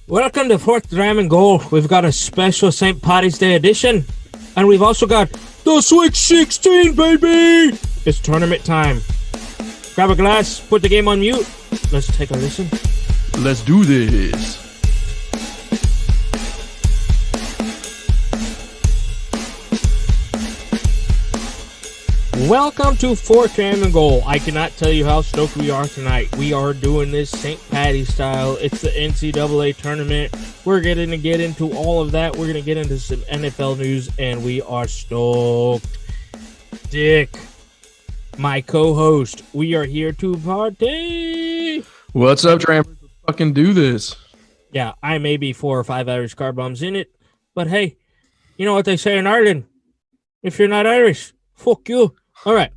Welcome to Fourth Dram and Goal. We've got a special St. Paddy's Day edition. And we've also got the Sweet 16, baby! It's tournament time. Grab a glass, put the game on mute. Let's take a listen. Let's do this. Welcome to Fourth Dram and Goal. I cannot tell you how stoked we are tonight. We are doing this St. Paddy's style. It's the NCAA tournament. We're going to get into all of that. We're going to get into some NFL news, and we are stoked. Dick, my co-host, we are here to party. What's up, Tramp? Let's fucking do this. Yeah, I may be 4 or 5 Irish car bombs in it, but hey, you know what they say in Ireland? If you're not Irish, fuck you. All right,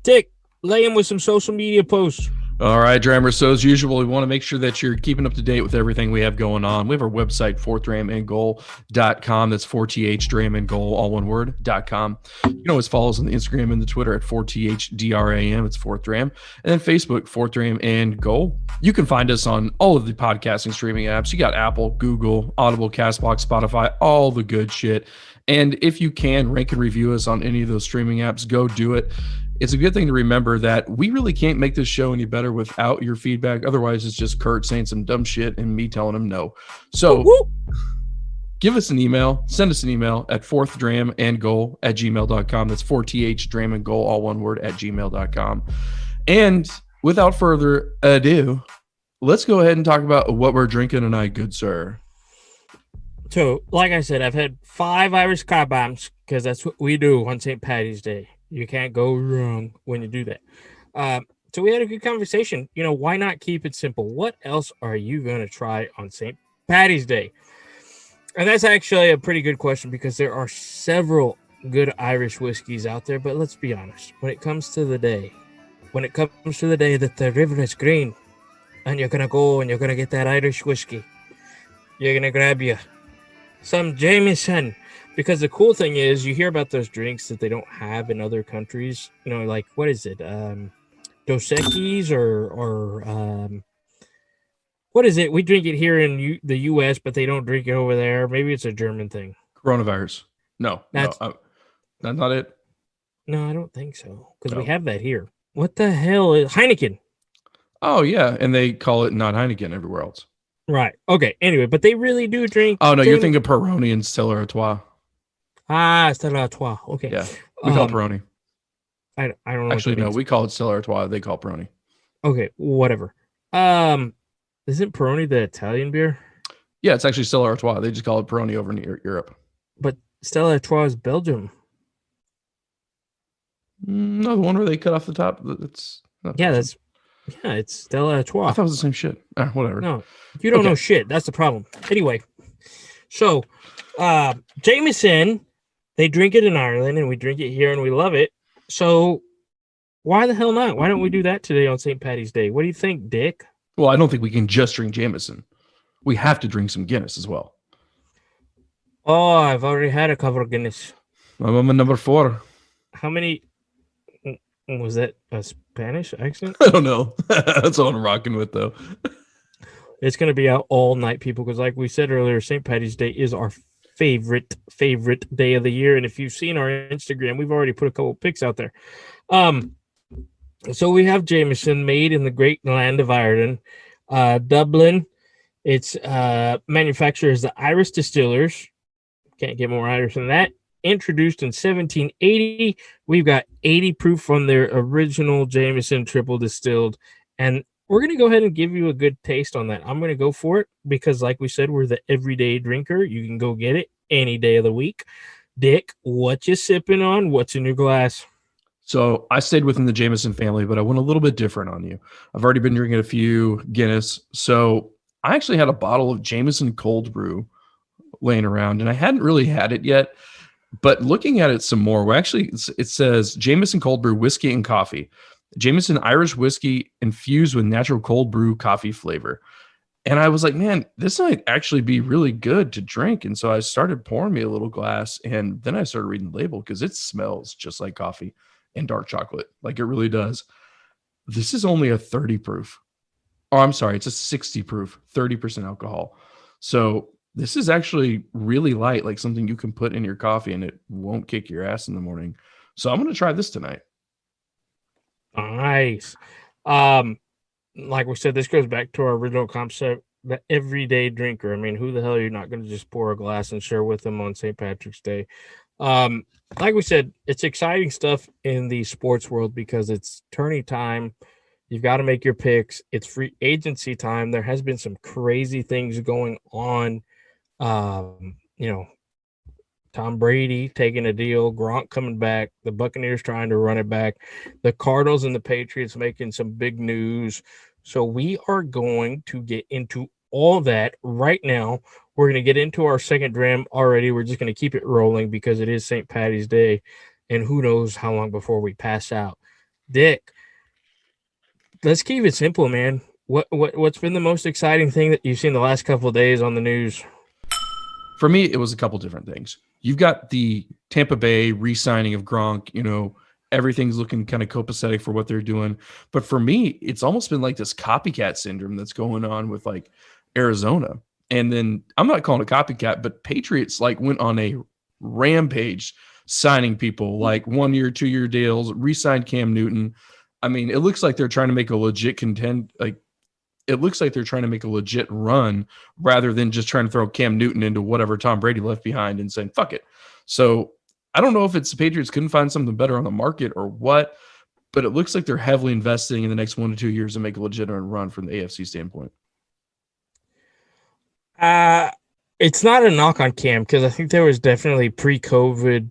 Dick, lay in with some social media posts. All right, Drammer. So as usual, we want to make sure that you're keeping up to date with everything we have going on. We have our website, fourthdramandgoal.com. That's 4th dramandgoal, all one word, .com. You can always follow us on the Instagram and the Twitter at 4thdram. It's 4th Dram. And then Facebook, 4th Dram and Goal. You can find us on all of the podcasting streaming apps. You got Apple, Google, Audible, CastBox, Spotify, all the good shit. And if you can rank and review us on any of those streaming apps, go do it. It's a good thing to remember that we really can't make this show any better without your feedback. Otherwise, it's just Kurt saying some dumb shit and me telling him no. So give us an email. Send us an email at 4thdramandgoal@gmail.com. That's 4thdramandgoal, all one word, @gmail.com. And without further ado, let's go ahead and talk about what we're drinking tonight, good sir. So, like I said, I've had 5 Irish car bombs because that's what we do on St. Paddy's Day. You can't go wrong when you do that. So we had a good conversation. You know, why not keep it simple? What else are you going to try on St. Paddy's Day? And that's actually a pretty good question because there are several good Irish whiskeys out there. But let's be honest. When it comes to the day that the river is green and you're going to go and you're going to get that Irish whiskey, you're going to grab you some Jameson. Because the cool thing is you hear about those drinks that they don't have in other countries. You know, like, what is it? Dos Equis or what is it? We drink it here in the U.S., but they don't drink it over there. Maybe it's a German thing. Coronavirus. No, that's not it. No, I don't think so. Because we have that here. What the hell is Heineken? Oh, yeah. And they call it not Heineken everywhere else. Right. Okay. Anyway, but they really do drink. Oh, no, you're thinking of Peroni and Stella Artois. Ah, Stella Artois. Okay. Yeah, we call it Peroni. I don't know. Actually, no, we call it Stella Artois. They call it Peroni. Okay, whatever. Isn't Peroni the Italian beer? Yeah, it's actually Stella Artois. They just call it Peroni over in Europe. But Stella Artois is Belgium. No, the one where they cut off the top. It's Stella Artois. I thought it was the same shit. Whatever. No, you don't know shit. That's the problem. Anyway, so Jameson, they drink it in Ireland and we drink it here and we love it. So why the hell not? Why don't we do that today on St. Paddy's Day? What do you think, Dick? Well, I don't think we can just drink Jameson. We have to drink some Guinness as well. Oh, I've already had a couple of Guinness. I'm on number 4. How many? Was that a Spanish accent? I don't know. That's what I'm rocking with, though. It's going to be out all night, people, because like we said earlier, St. Paddy's Day is our favorite day of the year. And if you've seen our Instagram, we've already put a couple pics out there. So we have Jameson, made in the great land of Ireland, Dublin. Its manufacturer is the Irish Distillers. Can't get more Irish than that. Introduced in 1780. We've got 80 proof from their original Jameson triple distilled. And we're going to go ahead and give you a good taste on that. I'm going to go for it because, like we said, we're the everyday drinker. You can go get it any day of the week. Dick, what you sipping on? What's in your glass? So I stayed within the Jameson family, but I went a little bit different on you. I've already been drinking a few Guinness. So I actually had a bottle of Jameson cold brew laying around, and I hadn't really had it yet. But looking at it some more, it says Jameson cold brew whiskey and coffee. Jameson Irish whiskey infused with natural cold brew coffee flavor. And I was like, man, this might actually be really good to drink. And so I started pouring me a little glass, and then I started reading the label because it smells just like coffee and dark chocolate. Like it really does. This is only a 30 proof. Oh, I'm sorry. It's a 60 proof, 30% alcohol. So this is actually really light, like something you can put in your coffee and it won't kick your ass in the morning. So I'm going to try this tonight. Nice. Like we said, this goes back to our original concept, the everyday drinker. I mean, who the hell are you not going to just pour a glass and share with them on St. Patrick's Day? Um, like we said, it's exciting stuff in the sports world because it's tourney time. You've got to make your picks. It's free agency time. There has been some crazy things going on. You know, Tom Brady taking a deal, Gronk coming back, the Buccaneers trying to run it back, the Cardinals and the Patriots making some big news. So we are going to get into all that right now. We're going to get into our second dram already. We're just going to keep it rolling because it is St. Patty's Day, and who knows how long before we pass out. Dick, let's keep it simple, man. What's been the most exciting thing that you've seen the last couple of days on the news? For me, it was a couple different things. You've got the Tampa Bay re-signing of Gronk. Everything's looking kind of copacetic for what they're doing. But for me, it's almost been like this copycat syndrome that's going on with like Arizona. And then I'm not calling it copycat, but Patriots like went on a rampage signing people like 1 year, 2 year deals, re-signed Cam Newton. I mean, it looks like they're trying to make a legit it looks like they're trying to make a legit run rather than just trying to throw Cam Newton into whatever Tom Brady left behind and saying, fuck it. So I don't know if it's the Patriots couldn't find something better on the market or what, but it looks like they're heavily investing in the next 1 to 2 years to make a legitimate run from the AFC standpoint. It's not a knock on Cam because I think there was definitely pre-COVID,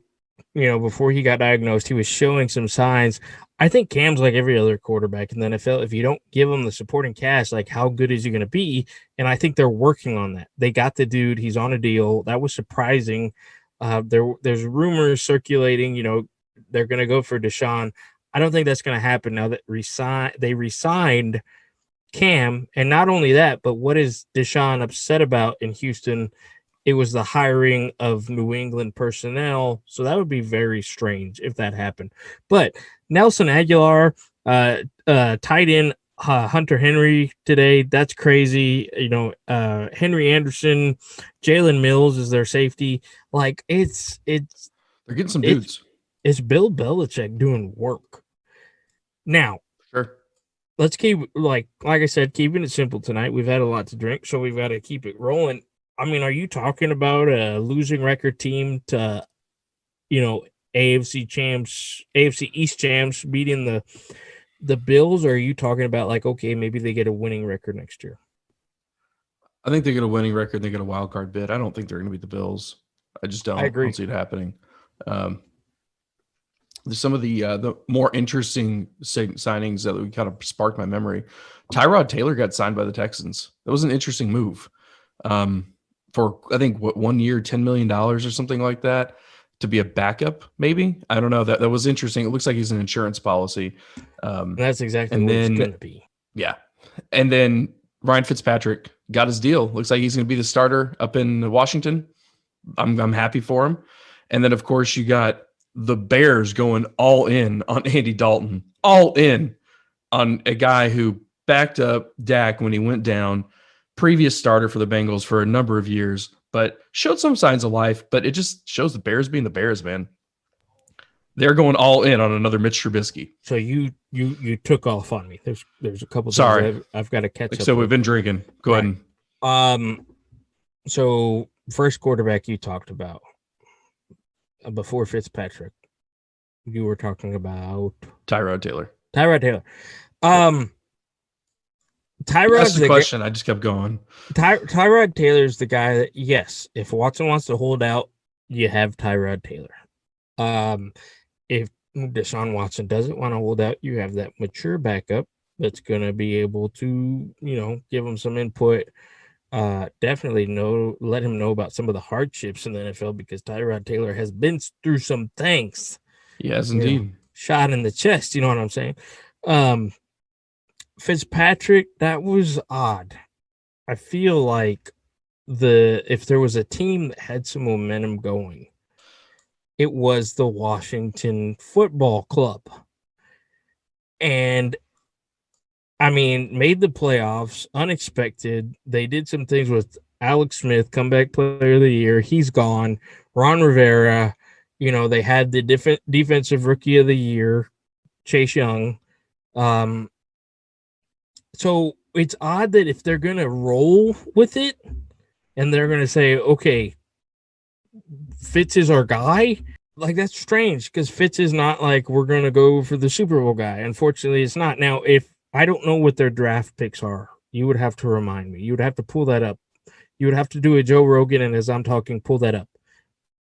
before he got diagnosed, he was showing some signs. I think Cam's like every other quarterback in the NFL. If you don't give him the supporting cast, like how good is he going to be? And I think they're working on that. They got the dude. He's on a deal. That was surprising. There's rumors circulating. They're going to go for Deshaun. I don't think that's going to happen now that they resigned Cam. And not only that, but what is Deshaun upset about in Houston? It was the hiring of New England personnel. So that would be very strange if that happened. But Nelson Aguilar, tied in Hunter Henry today. That's crazy. Henry Anderson, Jalen Mills is their safety. Like they're getting some dudes. It's Bill Belichick doing work. Now, sure. Let's keep like I said, keeping it simple tonight. We've had a lot to drink, so we've got to keep it rolling. I mean, are you talking about a losing record team to, AFC champs, AFC East champs beating the Bills, or are you talking about like, okay, maybe they get a winning record next year? I think they get a winning record. They get a wild card bid. I don't think they're going to beat the Bills. I just don't. I agree. I don't see it happening. Some of the more interesting signings that we kind of sparked my memory. Tyrod Taylor got signed by the Texans. That was an interesting move. For I think 1 year, $10 million or something like that to be a backup, maybe. I don't know. That was interesting. It looks like he's an insurance policy. That's exactly what it's going to be. Yeah. And then Ryan Fitzpatrick got his deal. Looks like he's going to be the starter up in Washington. I'm happy for him. And then, of course, you got the Bears going all in on Andy Dalton, all in on a guy who backed up Dak when he went down, previous starter for the Bengals for a number of years, but showed some signs of life. But it just shows the Bears being the Bears, man. They're going all in on another Mitch Trubisky. So you took off on me. There's a couple. Sorry, things I've got to catch up. So we've been drinking. Go ahead. So first quarterback you talked about before Fitzpatrick, you were talking about Tyrod Taylor. Tyrod's the question. I just kept going. Tyrod Taylor's the guy that, yes, if Watson wants to hold out, you have Tyrod Taylor. If Deshaun Watson doesn't want to hold out, you have that mature backup that's going to be able to, give him some input. Definitely let him know about some of the hardships in the NFL because Tyrod Taylor has been through some things. Yes, indeed. Shot in the chest, you know what I'm saying? Fitzpatrick, that was odd. I feel like if there was a team that had some momentum going, it was the Washington Football Club. And I mean, made the playoffs, unexpected. They did some things with Alex Smith, comeback player of the year. He's gone. Ron Rivera, they had the defensive rookie of the year, Chase Young. So it's odd that if they're going to roll with it and they're going to say, okay, Fitz is our guy, like that's strange because Fitz is not like we're going to go for the Super Bowl guy. Unfortunately, it's not. Now, if I don't know what their draft picks are, you would have to remind me. You would have to pull that up. You would have to do a Joe Rogan, and as I'm talking, pull that up.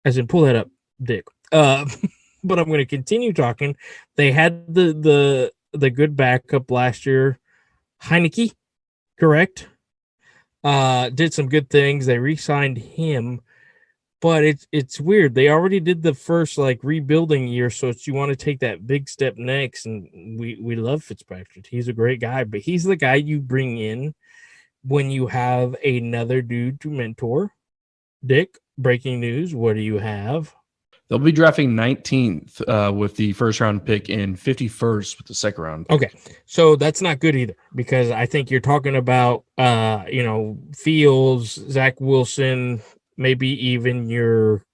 As in, pull that up, Dick. But I'm going to continue talking. They had the good backup last year, Heineke, correct? Did some good things. They re-signed him, but it's weird. They already did the first rebuilding year, so you want to take that big step next. And we love Fitzpatrick. He's a great guy, but he's the guy you bring in when you have another dude to mentor. Dick, breaking news. What do you have? They'll be drafting 19th with the first round pick and 51st with the second round pick. Okay, so that's not good either because I think you're talking about, Fields, Zach Wilson, maybe even your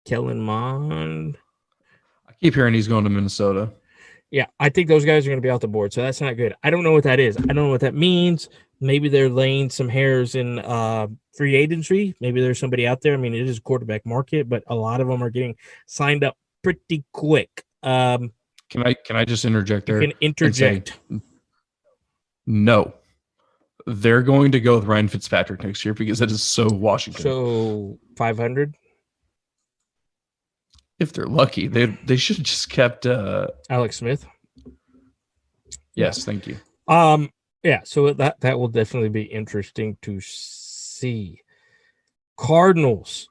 Kellen Mond. I keep hearing he's going to Minnesota. Yeah, I think those guys are going to be off the board, so that's not good. I don't know what that is. I don't know what that means. Maybe they're laying some hairs in free agency. Maybe there's somebody out there. I mean, it is a quarterback market, but a lot of them are getting signed up pretty quick. Can I just interject there? You can interject. No. They're going to go with Ryan Fitzpatrick next year because that is so Washington. So 500? If they're lucky. They should have just kept Alex Smith. Yes, thank you. Yeah, so that will definitely be interesting to see. Cardinals.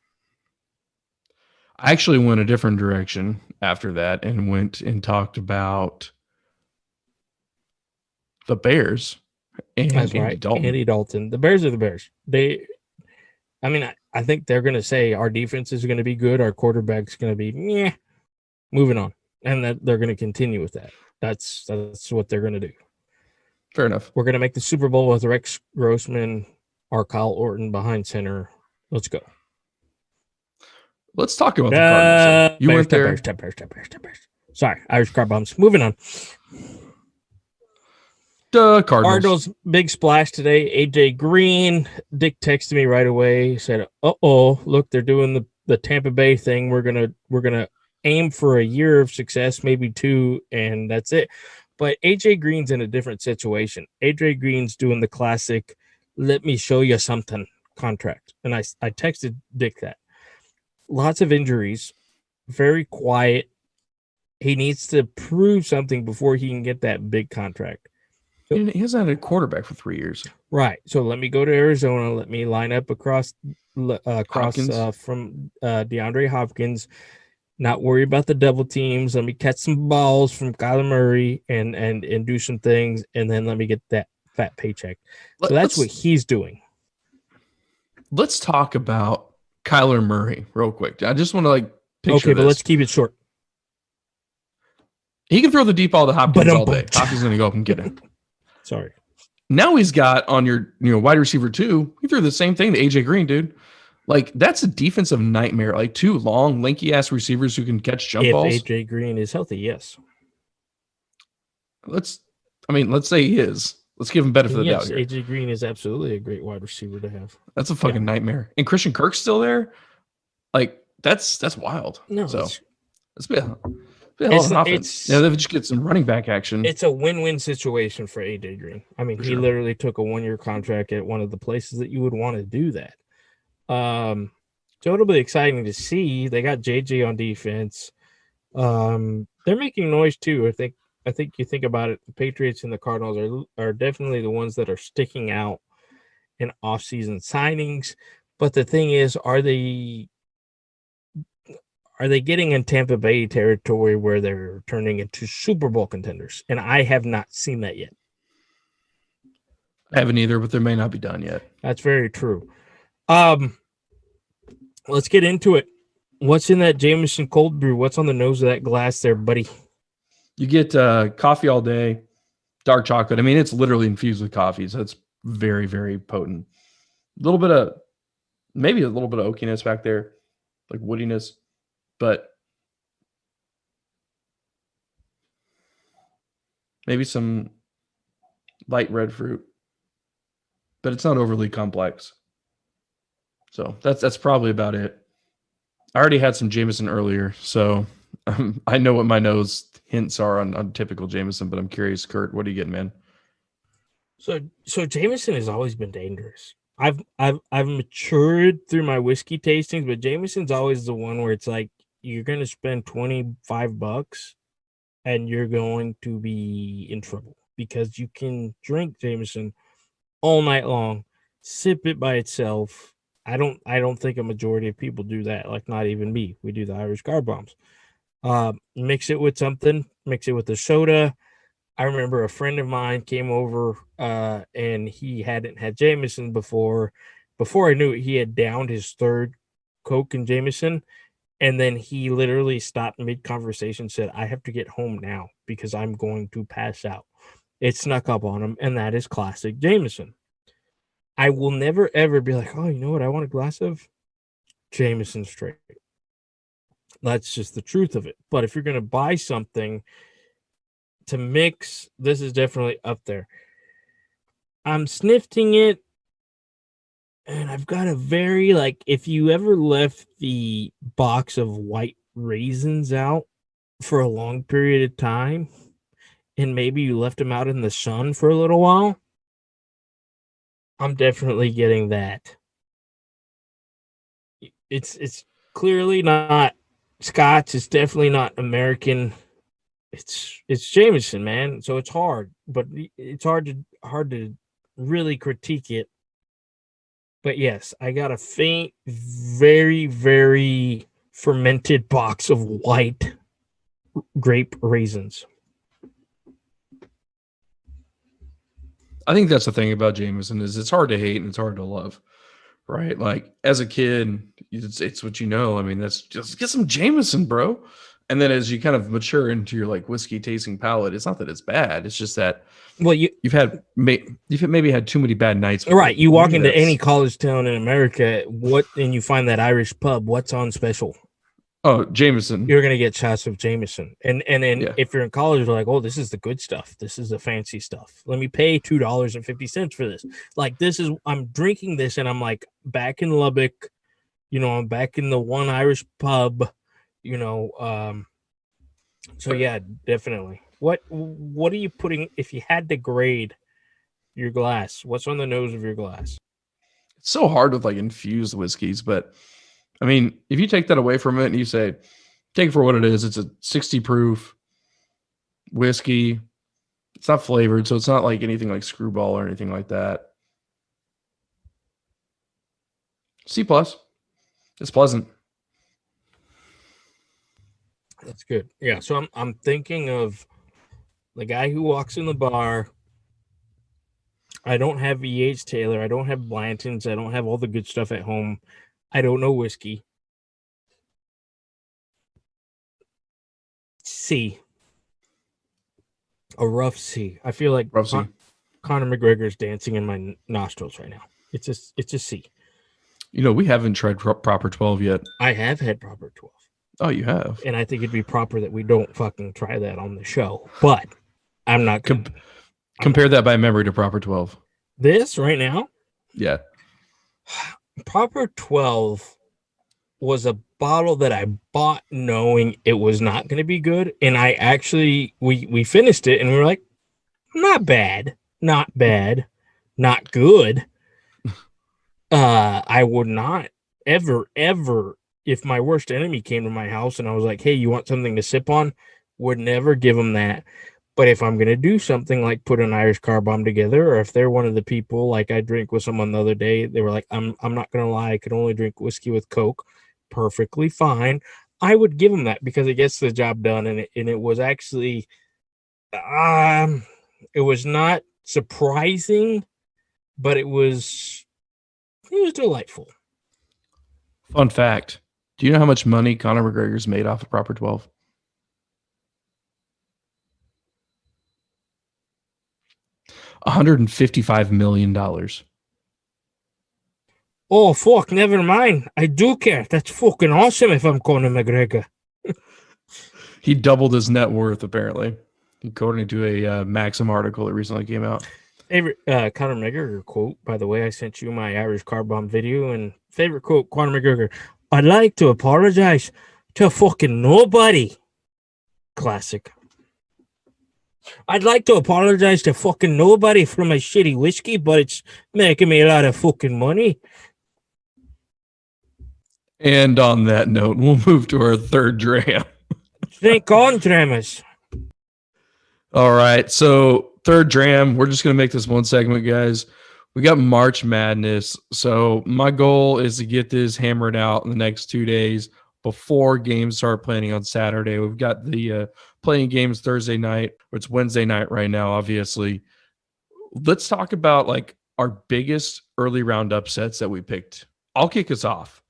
I actually went a different direction after that and went and talked about the Bears and That's Andy right. Dalton. Andy Dalton. The Bears are the Bears. I think they're going to say our defense is going to be good. Our quarterback's going to be meh. Moving on. And that they're going to continue with that. That's what they're going to do. Fair enough. We're going to make the Super Bowl with Rex Grossman, our Kyle Orton behind center. Let's go. Let's talk about the Cardinals. You went there. Bears. Sorry, Irish car bombs. Moving on. Cardinals. Big splash today. AJ Green. Dick texted me right away. He said, look, they're doing the Tampa Bay thing. We're gonna aim for a year of success, maybe 2, and that's it. But AJ Green's in a different situation. AJ Green's doing the classic let me show you something contract. And I texted Dick that. Lots of injuries, very quiet. He needs to prove something before he can get that big contract. So, he hasn't had a quarterback for 3 years. Right. So let me go to Arizona. Let me line up across from DeAndre Hopkins. Not worry about the double teams. Let me catch some balls from Kyler Murray and do some things, and then let me get that fat paycheck. So that's what he's doing. Let's talk about Kyler Murray real quick. I just want to picture this. But let's keep it short. He can throw the deep ball to Hopkins all day. Hopkins going to go up and get it. Sorry. Now he's got on your wide receiver 2. He threw the same thing to AJ Green, dude. That's a defensive nightmare. 2 long, lanky-ass receivers who can catch jump balls. If AJ Green is healthy, yes. Let's say he is. Let's give him benefit of the doubt here. AJ Green is absolutely a great wide receiver to have. That's a fucking nightmare. And Christian Kirk's still there? That's wild. No. So let's be a hell of an offense. They just get some running back action. It's a win-win situation for AJ Green. He literally took a 1-year contract at one of the places that you would want to do that. So it'll be exciting to see. They got JJ on defense. They're making noise too. I think you think about it, the Patriots and the Cardinals are definitely the ones that are sticking out in off-season signings. But the thing is, are they getting in Tampa Bay territory where they're turning into Super Bowl contenders? And I have not seen that yet. I haven't either, but they may not be done yet. That's very true. Let's get into it. What's in that Jameson cold brew? What's on the nose of that glass there, buddy? You get coffee all day, dark chocolate. It's literally infused with coffee, so it's very, very potent. little bit of maybe a little bit of oakiness back there, like woodiness, but maybe some light red fruit, but it's not overly complex. So that's probably about it. I already had some Jameson earlier, so I know what my nose hints are on typical Jameson, but I'm curious, Kurt, what are you getting, man? So Jameson has always been dangerous. I've matured through my whiskey tastings, but Jameson's always the one where it's like you're gonna spend $25 and you're going to be in trouble because you can drink Jameson all night long, sip it by itself. I don't think a majority of people do that. Like not even me. We do the Irish car bombs. Mix it with something. Mix it with a soda. I remember a friend of mine came over, and he hadn't had Jameson before. Before I knew it, he had downed his third Coke and Jameson, and then he literally stopped mid conversation, said, "I have to get home now because I'm going to pass out." It snuck up on him, and that is classic Jameson. I will never ever be like, "Oh, you know what? I want a glass of Jameson straight." That's just the truth of it. But if you're gonna buy something to mix, this is definitely up there. I'm sniffing it, and I've got a very like if you ever left the box of white raisins out for a long period of time, and maybe you left them out in the sun for a little while, I'm definitely getting that. It's clearly not Scotch. It's definitely not American. It's Jameson, man. So it's hard, but it's hard to really critique it. But yes, I got a faint, very, very fermented box of white grape raisins. I think that's the thing about Jameson is it's hard to hate and it's hard to love, right? Like as a kid, it's what you know. I mean, that's just get some Jameson, bro. And then as you kind of mature into your like whiskey tasting palate, it's not that it's bad. It's just that Well, you you've maybe had too many bad nights with right. it. You walk Maybe into any that's college town in America, and you find that Irish pub. What's on special? oh Jameson. You're gonna get shots of Jameson, and then Yeah. if you're in college, you're like, oh, this is the good stuff. This is the fancy stuff. Let me pay $2.50 for this. Like this is I'm drinking this, and I'm like back in Lubbock. I'm back in the one Irish pub. You know, so yeah, definitely. What are you putting if you had to grade your glass? What's on the nose of your glass? It's so hard with like infused whiskeys, but I mean, if you take that away from it and you say, take it for what it is, it's a 60 proof whiskey. It's not flavored, so it's not like anything like screwball or anything like that. C plus. It's pleasant. That's good. Yeah, so I'm thinking of the guy who walks in the bar. I don't have E.H. Taylor. I don't have Blanton's. I don't have all the good stuff at home. I don't know whiskey. C. A rough C. I feel like Rough C. Conor McGregor's dancing in my nostrils right now. It's a C. You know, we haven't tried proper 12 yet. I have had proper 12. Oh, you have. And I think it'd be proper that we don't fucking try that on the show. But I'm not going to. Compare that by memory to proper 12. This right now, Yeah. proper 12 was a bottle that I bought knowing it was not going to be good. And I actually, we finished it and we were like, not bad, not bad, not good. I would not ever, if my worst enemy came to my house and I was like, hey, you want something to sip on? Would never give them that. But if I'm going to do something like put an Irish car bomb together, or if they're one of the people like I drink with someone the other day, they were like, I'm not going to lie, I could only drink whiskey with Coke. Perfectly fine. I would give them that because it gets the job done. And it was actually, it was not surprising, but it was delightful. Fun fact. Do you know how much money Conor McGregor's made off of proper 12? $155 million. Oh, fuck, never mind. I do care. That's fucking awesome if I'm Conor McGregor. He doubled his net worth, apparently, according to a Maxim article that recently came out. Favorite Conor McGregor quote, by the way, I sent you my Irish car bomb video, and favorite quote, Conor McGregor, I'd like to apologize to fucking nobody. Classic. I'd like to apologize to fucking nobody for my shitty whiskey, but it's making me a lot of fucking money. And on that note, we'll move to our third dram. Drink on, dramas. All right. So, third dram, we're just going to make this one segment, guys. We got March Madness. So, my goal is to get this hammered out in the next 2 days before games start playing on Saturday. We've got the playing games Thursday night. It's Wednesday night right now, obviously. Let's talk about like our biggest early round upsets that we picked. I'll kick us off.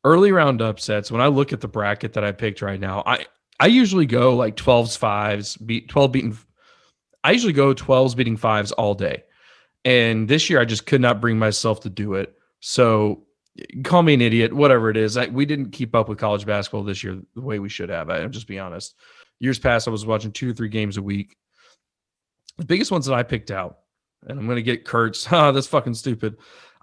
Early round upsets, when I look at the bracket that I picked right now, I usually go like 12s, 5s, 12 beating. I usually go 12s beating 5s all day. And this year I just could not bring myself to do it. So call me an idiot, whatever it is. We didn't keep up with college basketball this year the way we should have. I'll just be honest. Years past, I was watching 2 or 3 games a week. The biggest ones that I picked out, and I'm going to get Kurt's, that's fucking stupid.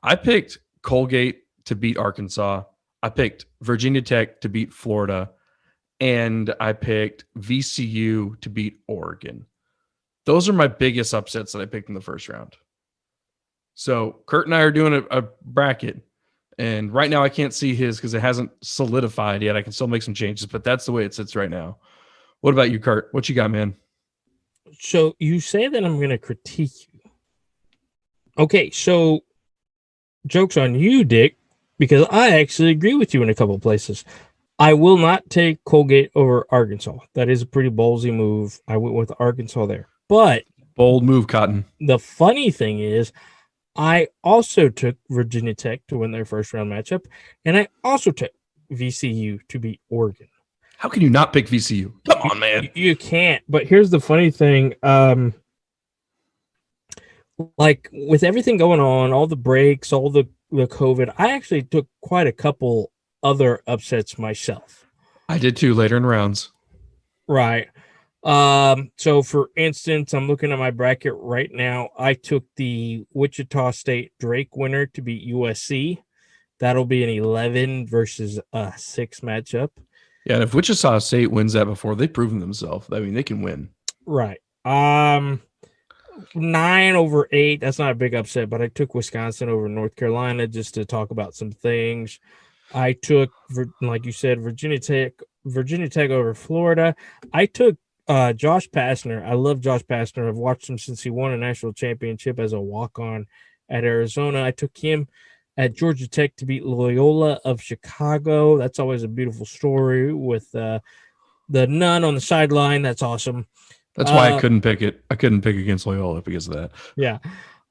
I picked Colgate to beat Arkansas. I picked Virginia Tech to beat Florida. And I picked VCU to beat Oregon. Those are my biggest upsets that I picked in the first round. So Kurt and I are doing a bracket. And right now I can't see his because it hasn't solidified yet. I can still make some changes, but that's the way it sits right now. What about you, Kurt? What you got, man? So you say that I'm going to critique you. Okay, so joke's on you, Dick, because I actually agree with you in a couple of places. I will not take Colgate over Arkansas. That is a pretty ballsy move. I went with Arkansas there. But bold move, Cotton. The funny thing is, I also took Virginia Tech to win their first round matchup, and I also took VCU to beat Oregon. How can you not pick VCU? Come on, man. You can't. But here's the funny thing. Like with everything going on, all the breaks, all the COVID, I actually took quite a couple other upsets myself. I did too later in rounds. Right. So for instance, I'm looking at my bracket right now. I took the Wichita State Drake winner to beat USC. That'll be an 11 versus 6 matchup. Yeah, and if Wichita State wins that before, they've proven themselves. I mean, they can win. Right. 9/8. That's not a big upset, but I took Wisconsin over North Carolina just to talk about some things. I took, like you said, Virginia Tech over Florida. I took Josh Pastner. I love Josh Pastner. I've watched him since he won a national championship as a walk-on at Arizona. I took him at Georgia Tech to beat Loyola of Chicago. That's always a beautiful story with the nun on the sideline. That's awesome. That's why I couldn't pick it. I couldn't pick against Loyola because of that. Yeah.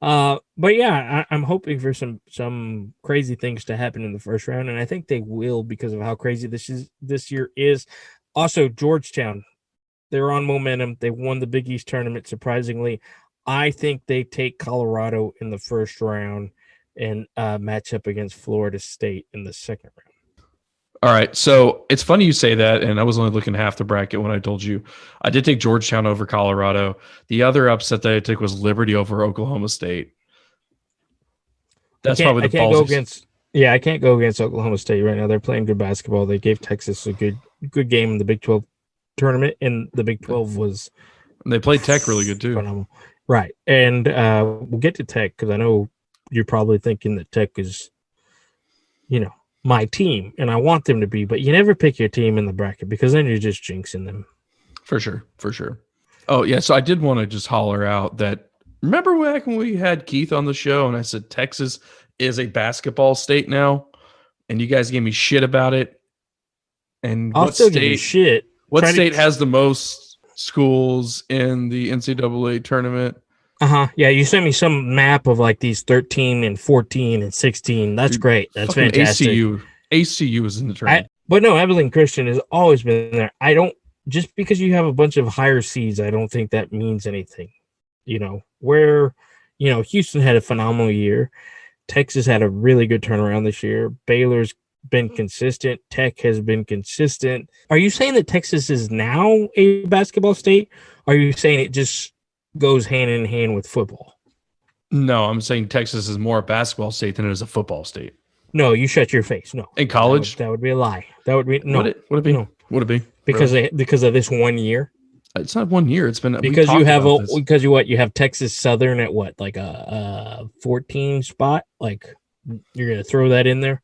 But yeah, I'm hoping for some crazy things to happen in the first round, and I think they will because of how crazy this year is. Also, Georgetown, they're on momentum. They won the Big East tournament, surprisingly. I think they take Colorado in the first round and match up against Florida State in the second round. All right, so it's funny you say that, and I was only looking half the bracket when I told you. I did take Georgetown over Colorado. The other upset that I took was Liberty over Oklahoma State. That's probably the ballsiest. I can't go against Oklahoma State right now. They're playing good basketball. They gave Texas a good game in the Big 12 tournament, and the Big 12 was. And they played Tech really good too. Phenomenal. Right, and we'll get to Tech because I know you're probably thinking that Tech is, my team, and I want them to be, but you never pick your team in the bracket because then you're just jinxing them. For sure. Oh, yeah, so I did want to just holler out that, remember back when we had Keith on the show and I said Texas is a basketball state now, and you guys gave me shit about it? And I'll still give you shit. What state has the most schools in the NCAA tournament? Yeah, you sent me some map of like these 13 and 14 and 16. That's great. That's fantastic. ACU is in the tournament. But no, Abilene Christian has always been there. I don't, just because you have a bunch of higher seeds, I don't think that means anything. Houston had a phenomenal year. Texas had a really good turnaround this year. Baylor's been consistent. Tech has been consistent. Are you saying that Texas is now a basketball state? Or are you saying it just goes hand in hand with football? No, I'm saying Texas is more a basketball state than it is a football state. No, you shut your face. No. In college? That would be a lie. That would be no. Would it be? No. Would it be? Because Really? because of this 1 year. It's not 1 year. It's been Because you have you have Texas Southern at what, like a 14 spot? Like you're gonna throw that in there?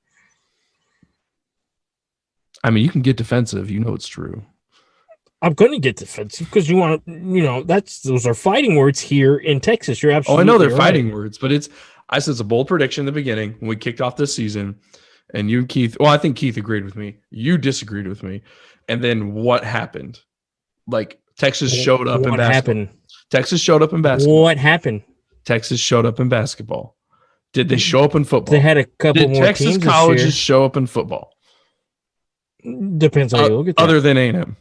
I mean, you can get defensive. You know it's true. I'm going to get defensive because you want to, those are fighting words here in Texas. You're absolutely I know they're right. fighting words, but I said it's a bold prediction in the beginning when we kicked off this season, and you, Keith, I think Keith agreed with me. You disagreed with me. And then what happened? Like Texas showed up in basketball. Happened? Texas showed up in basketball. What happened? Texas showed up in basketball. Did they show up in football? They had a couple more Texas teams colleges this show up in football? Depends how you look at that. Other than A&M.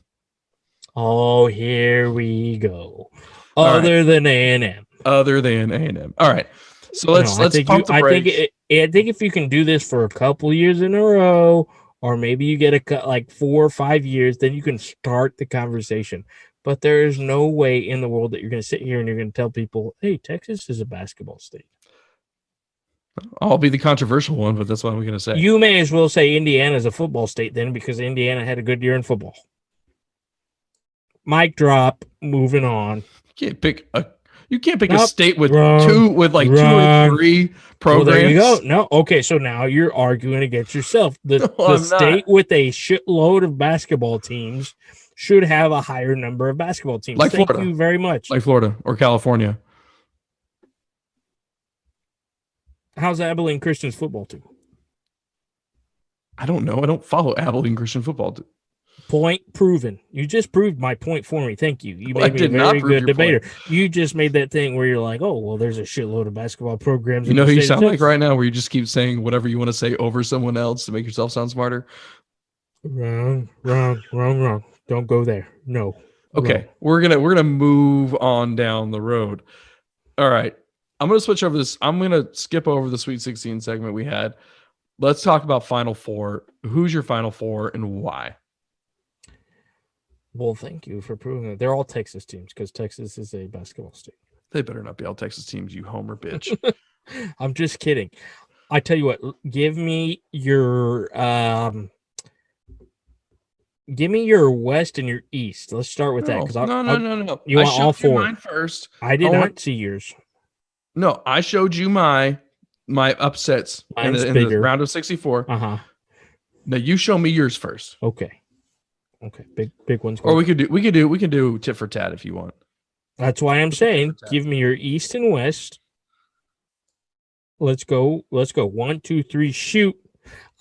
Oh, here we go. Other than A&M. Other than A&M. All right. So let's pump the brakes. I think if you can do this for a couple years in a row, or maybe you get like 4 or 5 years, then you can start the conversation. But there is no way in the world that you're going to sit here and you're going to tell people, hey, Texas is a basketball state. I'll be the controversial one, but that's what I'm going to say. You may as well say Indiana is a football state then, because Indiana had a good year in football. Mic drop. Moving on. You can't pick a state with two or three programs. Well, there you go. No, okay. So now you're arguing against yourself. The state with a shitload of basketball teams should have a higher number of basketball teams. Thank you very much. Like Florida or California. How's Abilene Christian's football team? I don't know. I don't follow Abilene Christian football. Point proven. You just proved my point for me. Thank you. You made me a very good debater. Point. You just made that thing where you're like, oh, well, there's a shitload of basketball programs. You know who you sound like right now, where you just keep saying whatever you want to say over someone else to make yourself sound smarter? Wrong. Don't go there. No. Okay. Wrong. We're gonna move on down the road. All right. I'm gonna switch over this. I'm gonna skip over the Sweet 16 segment we had. Let's talk about Final Four. Who's your Final Four and why? Well, thank you for proving that. They're all Texas teams because Texas is a basketball state. They better not be all Texas teams, you homer bitch. I'm just kidding. I tell you what, give me your West and your East. Let's start with that. No. You want all four? Mine first. I did not see yours. No, I showed you my upsets in the round of 64. Uh-huh. Now you show me yours first. Okay, big ones. Or we can do tit for tat if you want. That's why I'm saying give me your East and West. Let's go. 1, 2, 3, shoot.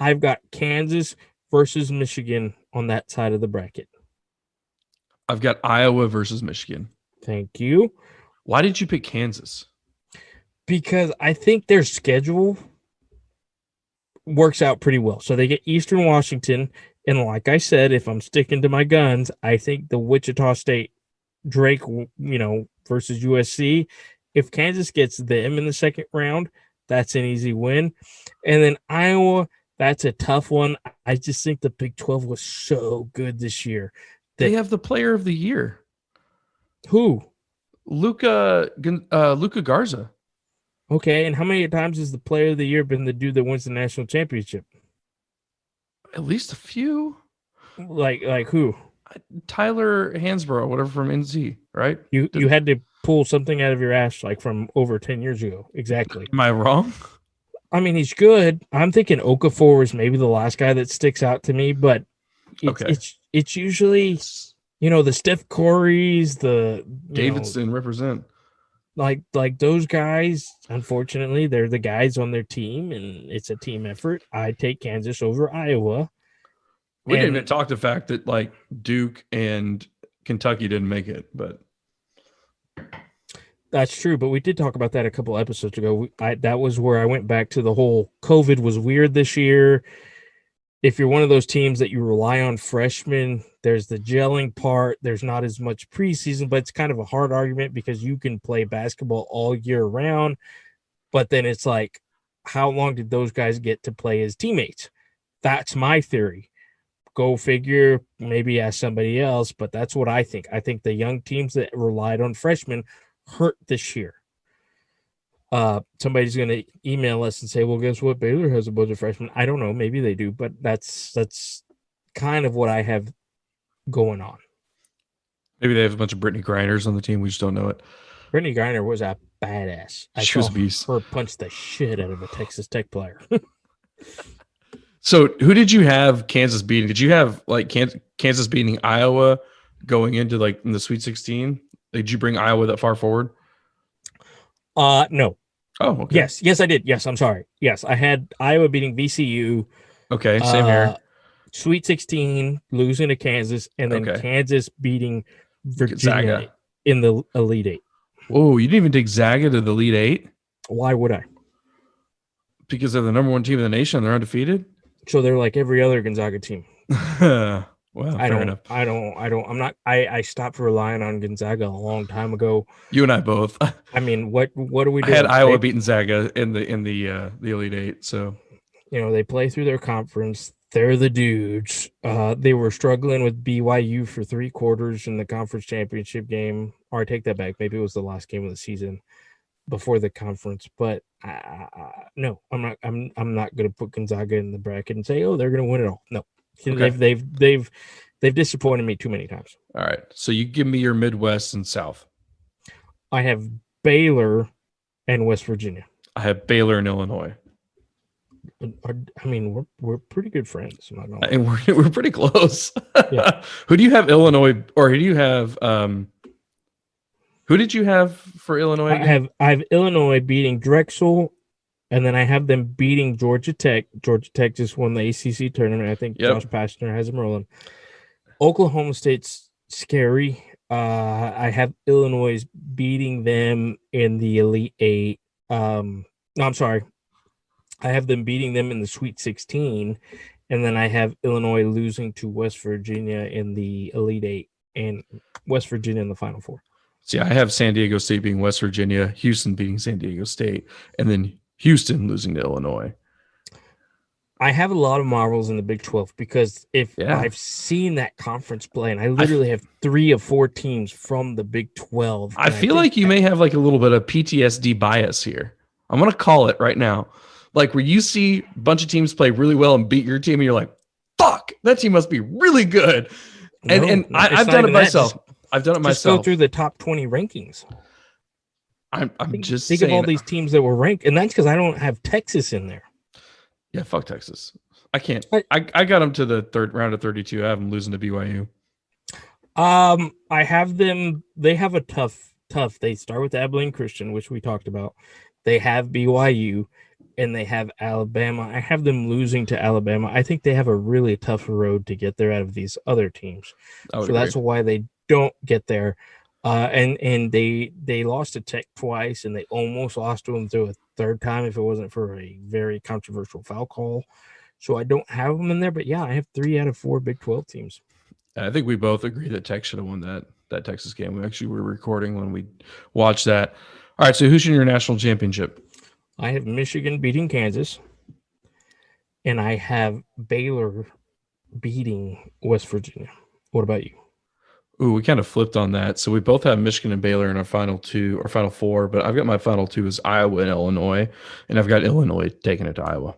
I've got Kansas versus Michigan on that side of the bracket. I've got Iowa versus Michigan. Thank you. Why did you pick Kansas? Because I think their schedule works out pretty well. So they get Eastern Washington. And like I said, if I'm sticking to my guns, I think the Wichita State Drake, versus USC. If Kansas gets them in the second round, that's an easy win. And then Iowa, that's a tough one. I just think the Big 12 was so good this year. They have the player of the year. Who? Luka Garza. Okay, and how many times has the player of the year been the dude that wins the national championship? At least a few. Like who? Tyler Hansbrough, whatever, from Ncaa, right? You had to pull something out of your ass like from over 10 years ago. Exactly. Am I wrong? I mean, he's good. I'm thinking Okafor is maybe the last guy that sticks out to me, but it's usually, the Steph Currys, the Davidson represent. Like those guys, unfortunately, they're the guys on their team, and it's a team effort. I take Kansas over Iowa. We didn't even talk the fact that like Duke and Kentucky didn't make it, but that's true. But we did talk about that a couple episodes ago. That was where I went back to the whole COVID was weird this year. If you're one of those teams that you rely on freshmen, there's the gelling part. There's not as much preseason, but it's kind of a hard argument because you can play basketball all year round. But then it's like how long did those guys get to play as teammates? That's my theory. Go figure, maybe ask somebody else, but that's what I think. I think the young teams that relied on freshmen hurt this year. Somebody's going to email us and say, well, guess what? Baylor has a bunch of freshmen. I don't know. Maybe they do, but that's kind of what I have going on. Maybe they have a bunch of Brittany Grinders on the team. We just don't know it. Brittany Griner was a badass. She was a beast. Her punch the shit out of a Texas Tech player. So who did you have Kansas beating? Did you have like Kansas beating Iowa going into like in the Sweet 16? Did you bring Iowa that far forward? No. Oh, okay. Yes, I did. Yes, I'm sorry. Yes, I had Iowa beating VCU. Okay, same here. Sweet 16, losing to Kansas, and then Kansas beating Virginia Zaga in the Elite Eight. Oh, you didn't even take Zaga to the Elite Eight? Why would I? Because they're the number one team in the nation and they're undefeated? So they're like every other Gonzaga team. Well, I stopped relying on Gonzaga a long time ago. You and I both. I mean, what do we do? I had Iowa beating Zaga in the Elite Eight. So they play through their conference. They're the dudes. They were struggling with BYU for 3 quarters in the conference championship game. Or I take that back. Maybe it was the last game of the season before the conference. But no, I'm not. I'm not going to put Gonzaga in the bracket and say, oh, they're going to win it all. No. Okay. They've disappointed me too many times. All right. So you give me your Midwest and South. I have Baylor and West Virginia. I have Baylor and Illinois. I mean, we're pretty good friends. And we're pretty close. Yeah. Who do you have Illinois, or who do you have? Who did you have for Illinois? I have Illinois beating Drexel. And then I have them beating Georgia Tech. Georgia Tech just won the ACC tournament. I think Josh Pastner has them rolling. Oklahoma State's scary. I have Illinois beating them in the Elite Eight. No, I'm sorry. I have them beating them in the Sweet 16. And then I have Illinois losing to West Virginia in the Elite Eight and West Virginia in the Final Four. See, I have San Diego State beating West Virginia, Houston beating San Diego State, and then Houston losing to Illinois. I have a lot of marbles in the Big 12 because I've seen that conference play, and I literally have 3 of 4 teams from the Big 12. I feel like you may have like a little bit of PTSD bias here. I'm going to call it right now. Like where you see a bunch of teams play really well and beat your team, and you're like, fuck, that team must be really good. I've done it myself. I've done it myself. Just go through the top 20 rankings. I'm just think of all these teams that were ranked, and that's because I don't have Texas in there. Yeah, fuck Texas. I can't. I got them to the third round of 32. I have them losing to BYU. I have them. They have a tough. They start with Abilene Christian, which we talked about. They have BYU, and they have Alabama. I have them losing to Alabama. I think they have a really tough road to get there out of these other teams. So that's why they don't get there. And they lost to Tech twice, and they almost lost to them through a third time if it wasn't for a very controversial foul call. So I don't have them in there, but yeah, I have 3 out of 4 Big 12 teams. I think we both agree that Tech should have won that Texas game. We actually were recording when we watched that. All right, so who's in your national championship? I have Michigan beating Kansas, and I have Baylor beating West Virginia. What about you? Ooh, we kind of flipped on that. So we both have Michigan and Baylor in our final 2 or final 4, but I've got my final 2 as Iowa and Illinois, and I've got Illinois taking it to Iowa.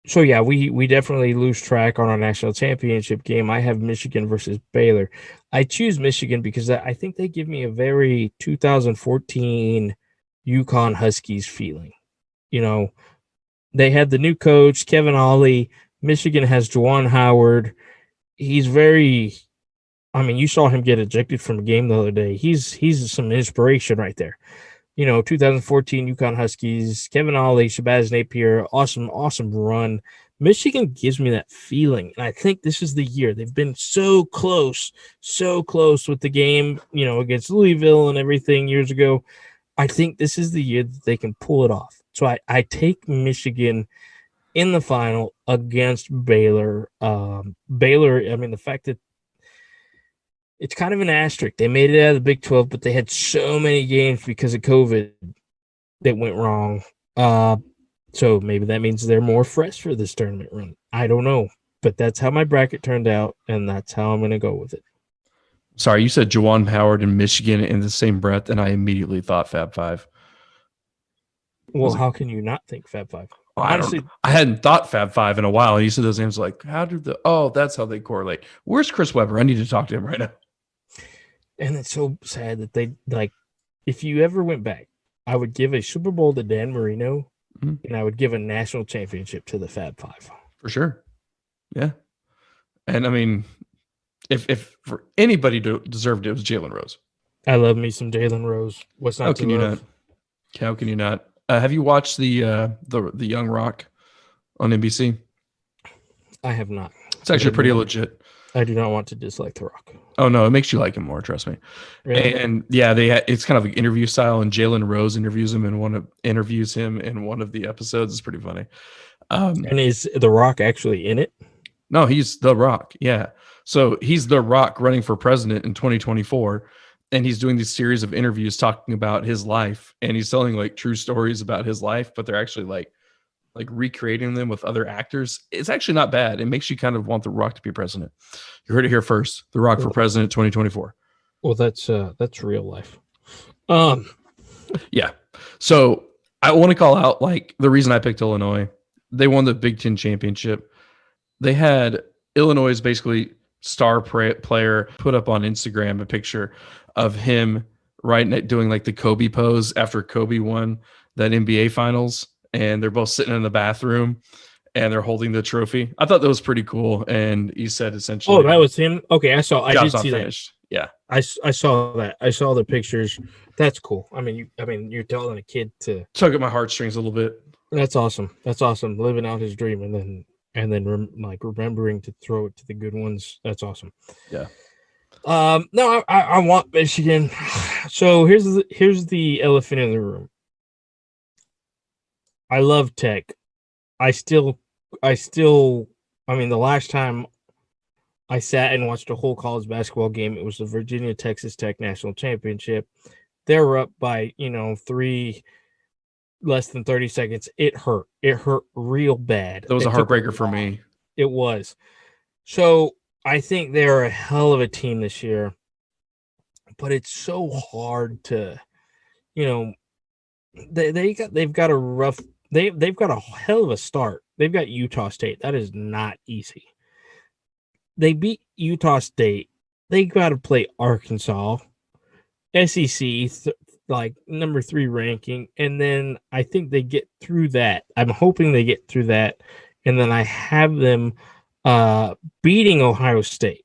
So yeah, we definitely lose track on our national championship game. I have Michigan versus Baylor. I choose Michigan because I think they give me a very 2014 UConn Huskies feeling. They had the new coach, Kevin Ollie. Michigan has Juwan Howard. He's very... you saw him get ejected from a game the other day. He's some inspiration right there. 2014 UConn Huskies, Kevin Ollie, Shabazz Napier, awesome run. Michigan gives me that feeling, and I think this is the year. They've been so close with the game, against Louisville and everything years ago. I think this is the year that they can pull it off. So I take Michigan in the final against Baylor. Baylor, the fact that it's kind of an asterisk. They made it out of the Big 12, but they had so many games because of COVID that went wrong. So maybe that means they're more fresh for this tournament run. I don't know. But that's how my bracket turned out, and that's how I'm going to go with it. Sorry, you said Juwan Howard and Michigan in the same breath, and I immediately thought Fab Five. Well, how can you not think Fab Five? Honestly, I hadn't thought Fab Five in a while. And you said those names like, how do that's how they correlate. Where's Chris Webber? I need to talk to him right now. And it's so sad that they if you ever went back, I would give a Super Bowl to Dan Marino, and I would give a national championship to the Fab Five. For sure. Yeah. And I mean, if for anybody deserved it, was Jalen Rose. I love me some Jalen Rose. What's not to love? How can you not? Have you watched the Young Rock on NBC? I have not. It's actually pretty legit. I do not want to dislike The Rock. Oh no, it makes you like him more. Trust me. Really? And yeah, it's kind of an interview style, and Jalen Rose interviews him in one of the episodes. It's pretty funny. And is The Rock actually in it? No, he's The Rock. Yeah, so he's The Rock running for president in 2024, and he's doing this series of interviews talking about his life, and he's telling like true stories about his life, but they're actually like recreating them with other actors. It's actually not bad. It makes you kind of want The Rock to be president. You heard it here first. The Rock for president 2024. Well, that's real life. Yeah. So I want to call out like the reason I picked Illinois. They won the Big Ten championship. They had Illinois' basically star player put up on Instagram a picture of him doing like the Kobe pose after Kobe won that NBA finals. And they're both sitting in the bathroom and they're holding the trophy. I thought that was pretty cool. And he said essentially, oh, that was him. Okay. I did see finished. That. Yeah. I saw that. I saw the pictures. That's cool. I mean, you're telling a kid to tug at my heartstrings a little bit. That's awesome. That's awesome. Living out his dream and then remembering to throw it to the good ones. That's awesome. Yeah. No, I want Michigan. So here's the elephant in the room. I love Tech. I mean, the last time I sat and watched a whole college basketball game, it was the Virginia Texas Tech National Championship. They were up by, 3 less than 30 seconds. It hurt. It hurt real bad. That was a heartbreaker for me. It was. So I think they're a hell of a team this year, but it's so hard to, they've got a rough. They've got a hell of a start. They've got Utah State. That is not easy. They beat Utah State. They got to play Arkansas, SEC, number 3 ranking, and then I think they get through that. I'm hoping they get through that, and then I have them beating Ohio State.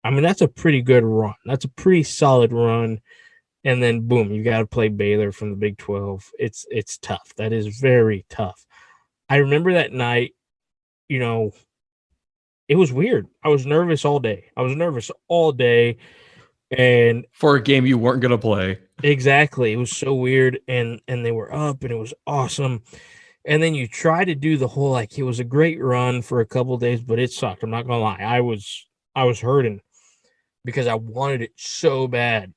I mean, that's a pretty good run. That's a pretty solid run. And then boom, you got to play Baylor from the Big 12. It's tough. That is very tough. I remember that night, it was weird. I was nervous all day. And for a game you weren't going to play. Exactly. It was so weird. And they were up and it was awesome. And then you try to do the whole, it was a great run for a couple of days, but it sucked. I'm not going to lie. I was hurting because I wanted it so bad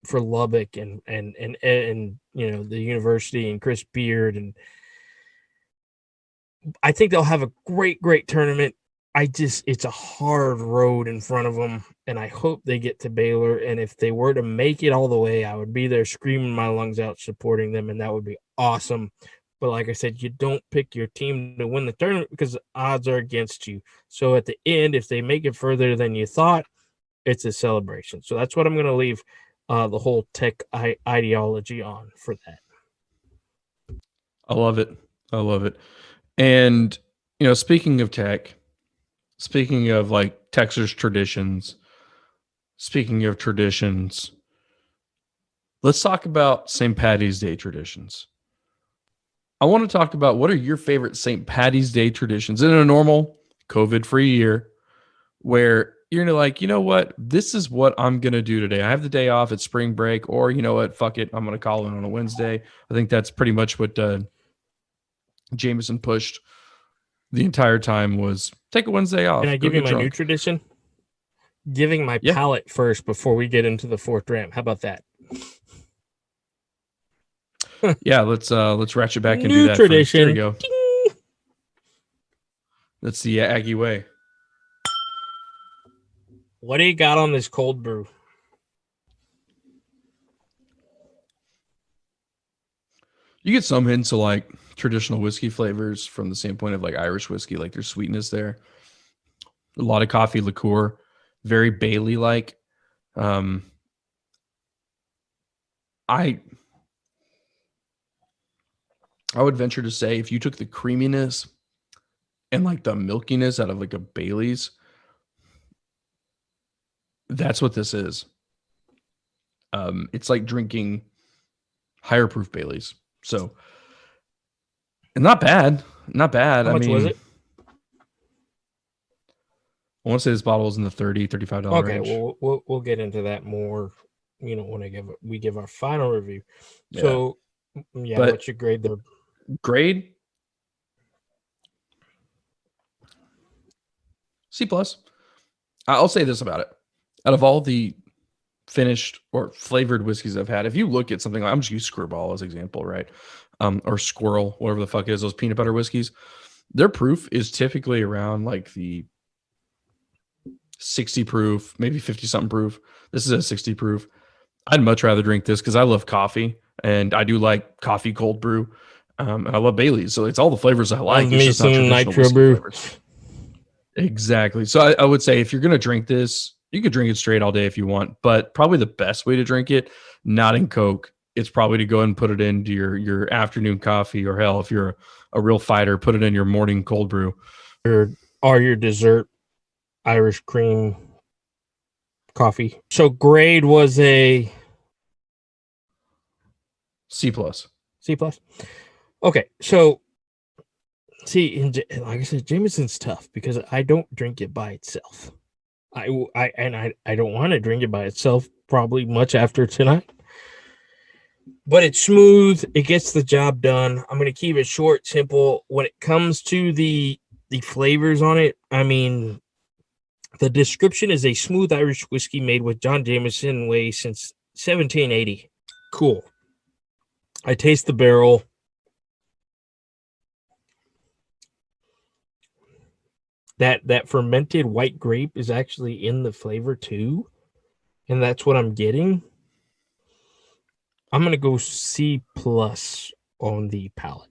for Lubbock and the university and Chris Beard, and I think they'll have a great tournament. It's a hard road in front of them, and I hope they get to Baylor. And if they were to make it all the way, I would be there screaming my lungs out supporting them, and that would be awesome. But like I said, you don't pick your team to win the tournament because the odds are against you. So at the end, if they make it further than you thought, it's a celebration. So that's what I'm going to leave the whole Tech ideology on for that. I love it. And, speaking of Tech, speaking of Texas traditions, let's talk about St. Paddy's Day traditions. I want to talk about what are your favorite St. Paddy's Day traditions in a normal COVID-free year where you're like, you know what? This is what I'm going to do today. I have the day off at spring break, or you know what? Fuck it. I'm going to call in on a Wednesday. I think that's pretty much what Jameson pushed the entire time was take a Wednesday off. Can I give you my new tradition? Giving my palate first before we get into the 4th dram. How about that? Yeah, let's ratchet back and new do that. Tradition. There you go. That's the Aggie way. What do you got on this cold brew? You get some hints of like traditional whiskey flavors from the standpoint of like Irish whiskey, like there's sweetness there. A lot of coffee liqueur, very Bailey like. Um, I would venture to say if you took the creaminess and like the milkiness out of like a Bailey's, that's what this is. It's like drinking higher proof Baileys. So, and not bad, not bad. How much was it? I want to say this bottle is in the $35 Okay, range. well, we'll get into that more, when we give our final review. Yeah. So, yeah, But what's your grade there? grade C plus. I'll say this about it. Out of all the finished or flavored whiskeys I've had, if you look at something like, I'm just use Screwball as example, right? Or Squirrel, whatever the fuck it is, those peanut butter whiskeys, their proof is typically around like the 60 proof, maybe 50 something proof. This is a 60 proof. I'd much rather drink this because I love coffee and I do like coffee cold brew. And I love Bailey's. So it's all the flavors I like. It's just not traditional nitro brew. Flavors. Exactly. So I would say if you're going to drink this, you could drink it straight all day if you want, but probably the best way to drink it, not in Coke, it's probably to go and put it into your afternoon coffee, or hell, if you're a real fighter, put it in your morning cold brew. Or your dessert Irish cream coffee. So grade was a C plus. C plus. Okay, so see, like I said, Jameson's tough because I don't drink it by itself. I don't want to drink it by itself probably much after tonight. But it's smooth. It gets the job done. I'm going to keep it short, simple. When it comes to the flavors on it, I mean, the description is a smooth Irish whiskey made with John Jameson way since 1780. Cool. I taste the barrel. That fermented white grape is actually in the flavor too. And that's what I'm getting. I'm going to go C plus on the palate.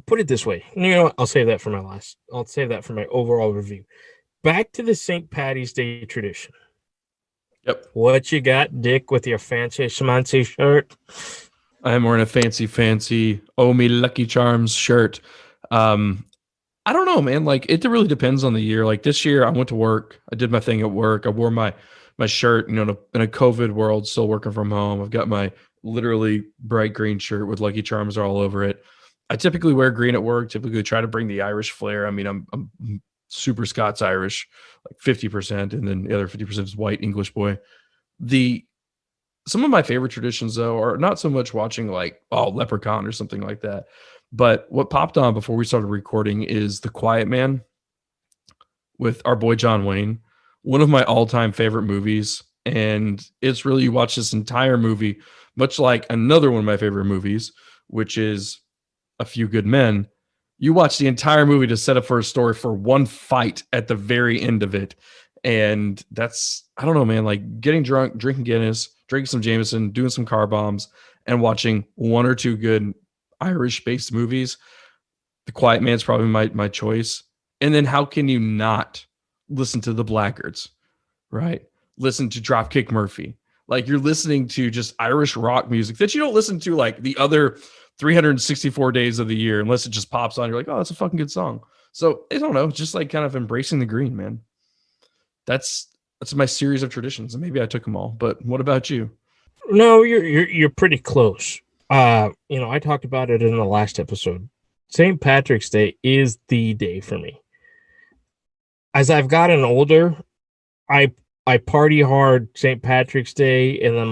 Put it this way. You know what? I'll save that for my overall review. Back to the St. Paddy's Day tradition. Yep. What you got, Dick, with your fancy schmancy shirt? I am wearing a fancy Oh Me Lucky Charms shirt. I don't know, man. Like it really depends on the year. Like this year I went to work. I did my thing at work. I wore my shirt, in a COVID world, still working from home. I've got my literally bright green shirt with Lucky Charms all over it. I typically wear green at work, typically try to bring the Irish flair. I mean, I'm super Scots Irish, like 50%, and then the other 50% is white English boy. Some of my favorite traditions though are not so much watching like Leprechaun or something like that. But what popped on before we started recording is The Quiet Man with our boy John Wayne, one of my all-time favorite movies. And it's really, you watch this entire movie, much like another one of my favorite movies, which is A Few Good Men. You watch the entire movie to set up for a story for one fight at the very end of it. And that's, I don't know, man, like getting drunk, drinking Guinness, drinking some Jameson, doing some car bombs, and watching one or two good Irish-based movies. The Quiet Man's probably my choice. And then how can you not listen to the Blackguards, right? Listen to Dropkick Murphy. Like you're listening to just Irish rock music that you don't listen to like the other 364 days of the year unless it just pops on. You're like, oh, that's a fucking good song. So I don't know, just like kind of embracing the green, man. That's my series of traditions, and maybe I took them all. But what about you? No, you're pretty close. I talked about it in the last episode. St. Patrick's Day is the day for me. As I've gotten older, I party hard St. Patrick's Day, and then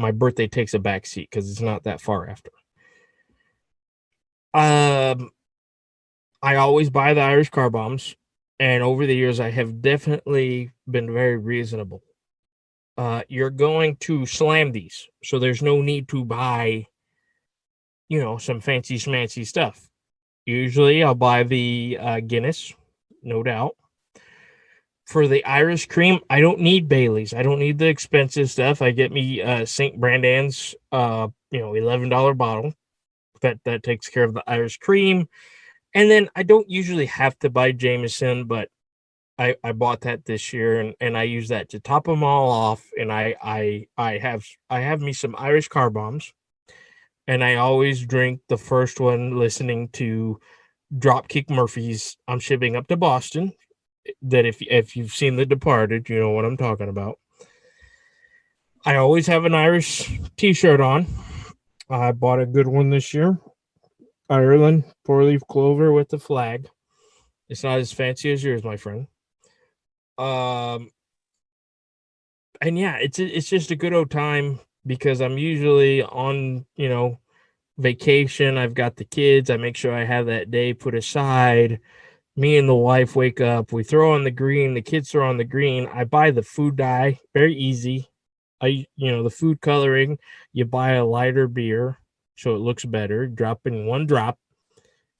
my birthday takes a back seat because it's not that far after. I always buy the Irish car bombs, and over the years I have definitely been very reasonable. You're going to slam these, so there's no need to buy, some fancy schmancy stuff. Usually I'll buy the Guinness, no doubt. For the Irish cream, I don't need Bailey's. I don't need the expensive stuff. I get me St. Brandon's, $11 bottle. That takes care of the Irish cream. And then I don't usually have to buy Jameson, but I bought that this year, and I use that to top them all off. And I have me some Irish car bombs, and I always drink the first one listening to Dropkick Murphys. I'm shipping up to Boston. That if you've seen The Departed, you know what I'm talking about. I always have an Irish T-shirt on. I bought a good one this year. Ireland 4-leaf clover with the flag. It's not as fancy as yours, my friend. And yeah, it's just a good old time because I'm usually on vacation. I've got the kids. I make sure I have that day put aside. Me and the wife wake up. We throw on the green. The kids throw on the green. I buy the food dye. Very easy. The food coloring. You buy a lighter beer so it looks better. Drop in one drop,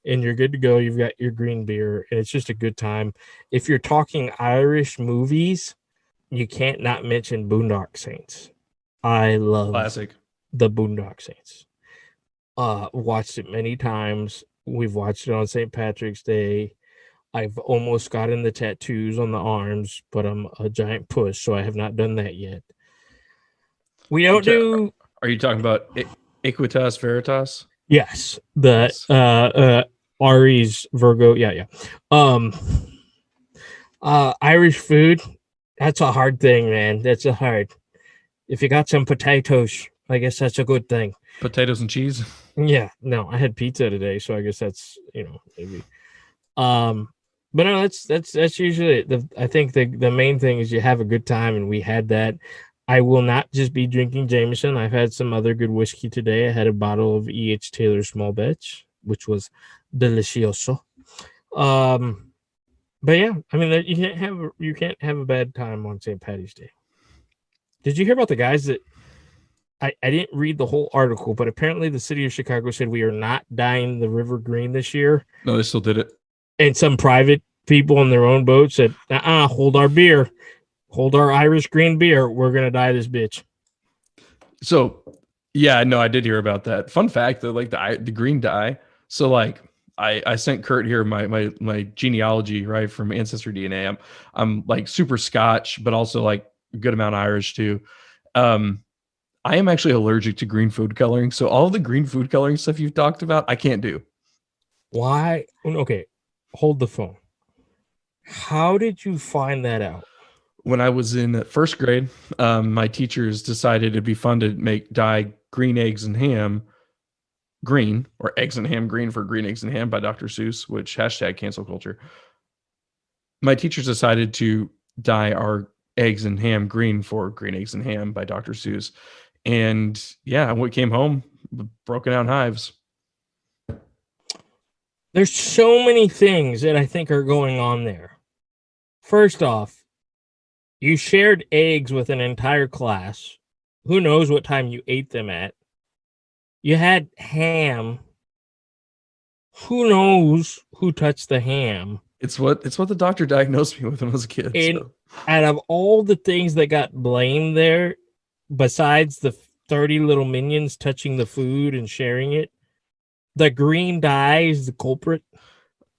and you're good to go. You've got your green beer, and it's just a good time. If you're talking Irish movies, you can't not mention Boondock Saints. I love Classic. the Boondock Saints. Watched it many times. We've watched it on St. Patrick's Day. I've almost gotten the tattoos on the arms, but I'm a giant puss, so I have not done that yet. We don't do. Are you talking about Equitas Veritas? Yes, the Yes. Aries Virgo. Yeah. Um, Irish food. That's a hard thing, man. That's a hard. If you got some potatoes, I guess that's a good thing. Potatoes and cheese. Yeah, no, I had pizza today, so I guess that's maybe. But no, that's usually it. I think the main thing is you have a good time, and we had that. I will not just be drinking Jameson. I've had some other good whiskey today. I had a bottle of E.H. Taylor Small Batch, which was delicioso. But yeah, I mean, you can't have a bad time on St. Paddy's Day. Did you hear about the guys that? I didn't read the whole article, but apparently the city of Chicago said we are not dyeing the river green this year. No, they still did it. And some private people on their own boat said, hold our beer. Hold our Irish green beer. We're going to dye this bitch. So, yeah, no, I did hear about that. Fun fact, though, like the green dye. So, like, I sent Kurt here my genealogy, right, from Ancestry DNA. I'm like super Scotch, but also like a good amount Irish too. I am actually allergic to green food coloring. So all the green food coloring stuff you've talked about, I can't do. Why? Okay, hold the phone. How did you find that out? When I was in first grade, my teachers decided it'd be fun to dye green eggs and ham green, or eggs and ham green for Green Eggs and Ham by Dr. Seuss, which hashtag cancel culture. My teachers decided to dye our eggs and ham green for Green Eggs and Ham by Dr. Seuss. And yeah, when we came home, broken out hives. There's so many things that I think are going on there. First off, you shared eggs with an entire class. Who knows what time you ate them at? You had ham. Who knows who touched the ham? It's what the doctor diagnosed me with when I was a kid. And out of all the things that got blamed there, besides the 30 little minions touching the food and sharing it, the green dye is the culprit.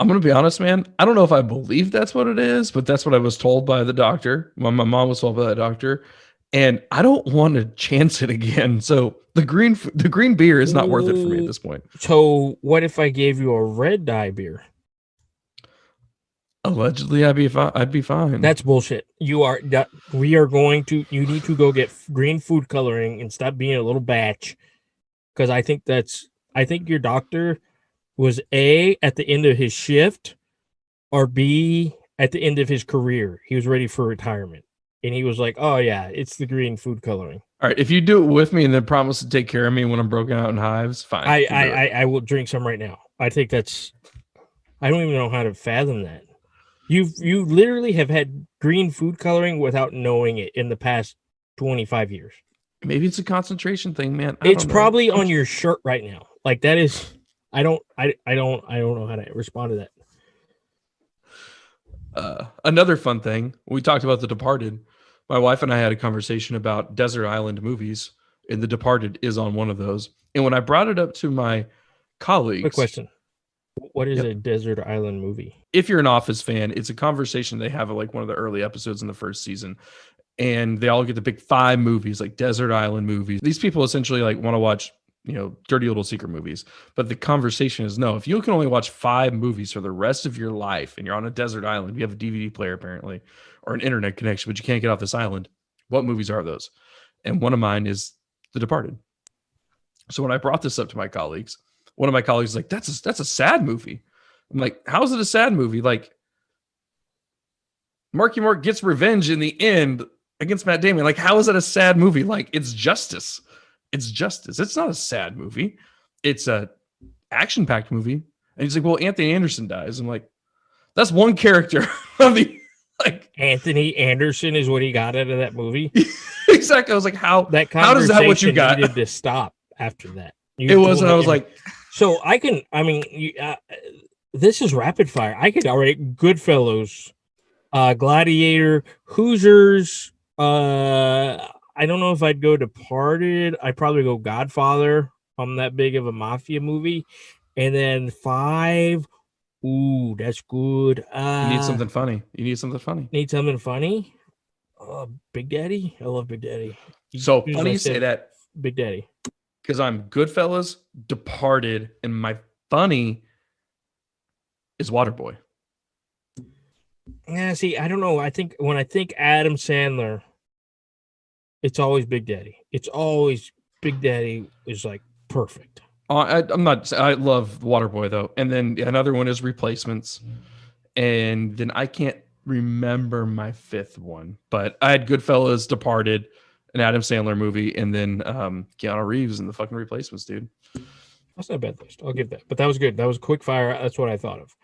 I'm going to be honest, man. I don't know if I believe that's what it is, but that's what I was told by the doctor. My mom was told by the doctor, and I don't want to chance it again. So the green beer is not worth it for me at this point. So what if I gave you a red dye beer? Allegedly, I'd be fine. That's bullshit. You need to go get green food coloring and stop being a little batch. Because I think your doctor was A, at the end of his shift, or B, at the end of his career. He was ready for retirement. And he was like, oh yeah, it's the green food coloring. All right, if you do it with me and then promise to take care of me when I'm broken out in hives, fine. I will drink some right now. I think I don't even know how to fathom that. You literally have had green food coloring without knowing it in the past 25 years. Maybe it's a concentration thing, man. It's probably on your shirt right now. Like that is. I don't know how to respond to that. Another fun thing, we talked about The Departed. My wife and I had a conversation about desert island movies, and The Departed is on one of those. And when I brought it up to my colleagues, Quick question: what is Yep. a desert island movie? If you're an Office fan, it's a conversation they have at like one of the early episodes in the first season, and they all get to pick 5 movies, like desert island movies. These people essentially like want to watch, dirty little secret movies. But the conversation is, no, if you can only watch 5 movies for the rest of your life and you're on a desert island, you have a DVD player apparently, or an internet connection, but you can't get off this island, what movies are those? And one of mine is The Departed. So when I brought this up to my colleagues, one of my colleagues was like, that's a sad movie. I'm like, how is it a sad movie? Like, Marky Mark gets revenge in the end against Matt Damon. Like, how is that a sad movie? Like, it's justice. It's justice. It's not a sad movie. It's a action-packed movie. And he's like, well, Anthony Anderson dies. I'm like, that's one character. Anthony Anderson is what he got out of that movie. Exactly. I was like, how does that what you got? Needed to stop after that. It was, and I was like, so this is rapid fire. I could already Goodfellas, Gladiator, Hoosiers. I don't know if I'd go Departed. I'd probably go Godfather. I'm that big of a mafia movie. And then 5. Ooh, that's good. You need something funny. Need something funny? Big Daddy. I love Big Daddy. So funny you say that, Big Daddy. Because I'm Goodfellas, Departed, and my funny is Waterboy. Yeah, see, I don't know. I think when I think Adam Sandler, it's always Big Daddy. It's always Big Daddy is like perfect. I love Waterboy though. And then another one is Replacements. And then I can't remember my 5th one, but I had Goodfellas, Departed, an Adam Sandler movie, and then Keanu Reeves in the fucking Replacements, dude. That's not a bad list. I'll give that. But that was good. That was quick fire. That's what I thought of.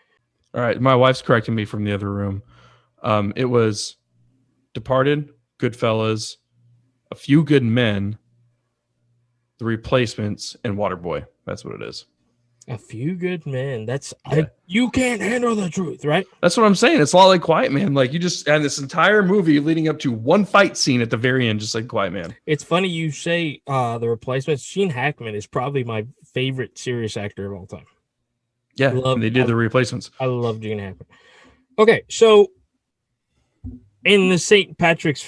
All right. My wife's correcting me from the other room. It was Departed, Goodfellas, A Few Good Men, The Replacements, and Waterboy. That's what it is. A Few Good Men. You can't handle the truth, right? That's what I'm saying. It's a lot like Quiet Man. Like, you just had this entire movie leading up to one fight scene at the very end, just like Quiet Man. It's funny you say The Replacements. Gene Hackman is probably my favorite serious actor of all time. Yeah, they did The Replacements. I love Gene Hackman. Okay, so in the St. Patrick's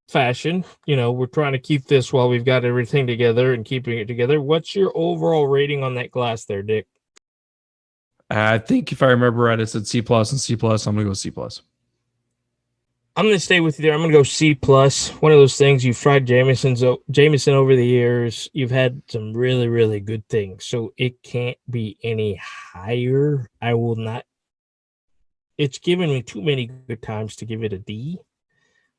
fashion, we're trying to keep this while we've got everything together and keeping it together. What's your overall rating on that glass there, Dick? I think if I remember right, I said C+ and C+. I'm going to go C+. I'm going to stay with you there. I'm going to go C+. One of those things, you've tried Jameson over the years. You've had some really, really good things. So it can't be any higher. I will not. It's given me too many good times to give it a D.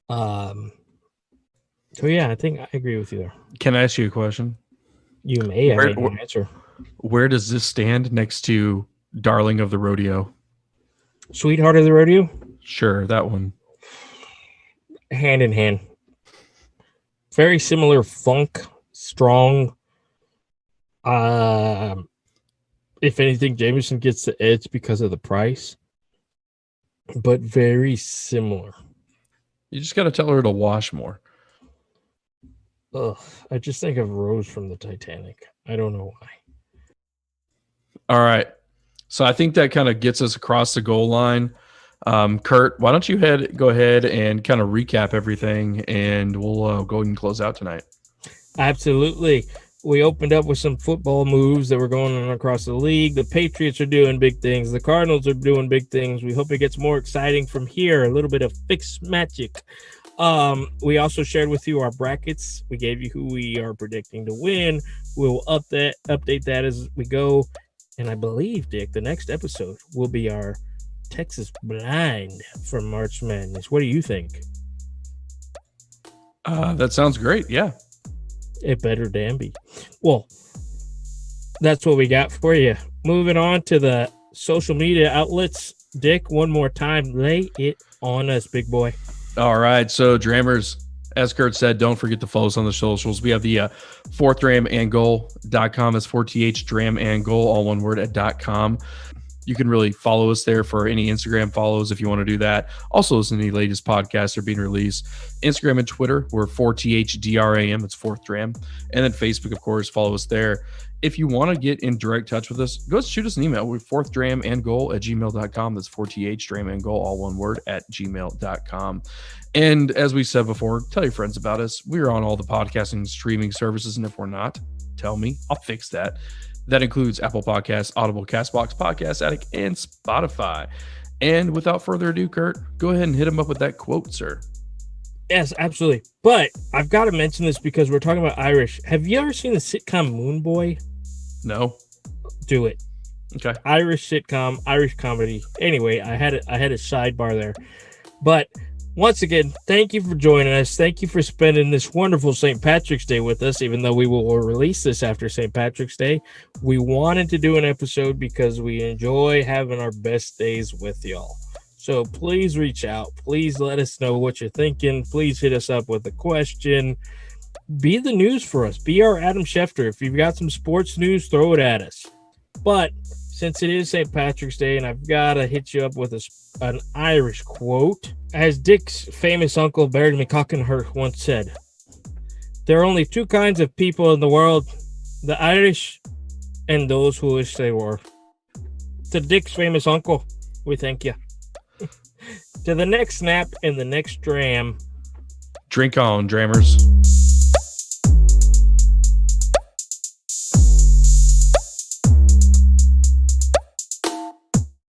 So yeah, I think I agree with you there. Can I ask you a question? You may have an answer. Where does this stand next to Darling of the Rodeo? Sweetheart of the Rodeo? Sure, that one. Hand in hand. Very similar funk, strong. If anything, Jameson gets the edge because of the price, but very similar. You just got to tell her to wash more. Ugh, I just think of Rose from the Titanic. I don't know why. All right. So I think that kind of gets us across the goal line. Kurt, why don't you go ahead and kind of recap everything, and we'll go ahead and close out tonight. Absolutely. We opened up with some football moves that were going on across the league. The Patriots are doing big things. The Cardinals are doing big things. We hope it gets more exciting from here. A little bit of fixed magic. We also shared with you our brackets. We gave you who we are predicting to win. We'll update that as we go. And I believe, Dick, the next episode will be our Texas Blind from March Madness. What do you think? That sounds great. Yeah. It better damn be. Well, that's what we got for you. Moving on to the social media outlets. Dick, one more time, lay it on us, big boy. All right. So, Drammers, as Kurt said, don't forget to follow us on the socials. We have the fourthramandgoal.com. It's 4th dramandgoal, all one word, at .com. You can really follow us there for any Instagram follows if you want to do that. Also, listen to the latest podcasts that are being released. Instagram and Twitter, we're 4THDRAM. It's 4th Dram. And then Facebook, of course, follow us there. If you want to get in direct touch with us, go shoot us an email. We're 4thdramandgoal@gmail.com. That's 4THDramandgoal, all one word, @gmail.com. And as we said before, tell your friends about us. We're on all the podcasting streaming services. And if we're not, tell me. I'll fix that. That includes Apple Podcasts, Audible, CastBox, Podcast Addict, and Spotify. And without further ado, Kurt, go ahead and hit him up with that quote, sir. Yes, absolutely. But I've got to mention this because we're talking about Irish. Have you ever seen the sitcom Moon Boy? No. Do it. Okay. Irish sitcom, Irish comedy. Anyway, I had a sidebar there. But once again, thank you for joining us. Thank you for spending this wonderful St. Patrick's Day with us, even though we will release this after St. Patrick's Day. We wanted to do an episode because we enjoy having our best days with y'all. So please reach out. Please let us know what you're thinking. Please hit us up with a question. Be the news for us. Be our Adam Schefter. If you've got some sports news, throw it at us. But since it is St. Patrick's Day and I've got to hit you up with an Irish quote, as Dick's famous uncle Barry McCockenhurst once said, there are only two kinds of people in the world, the Irish and those who wish they were. To Dick's famous uncle, we thank you. To the next snap and the next dram. Drink on, Drammers.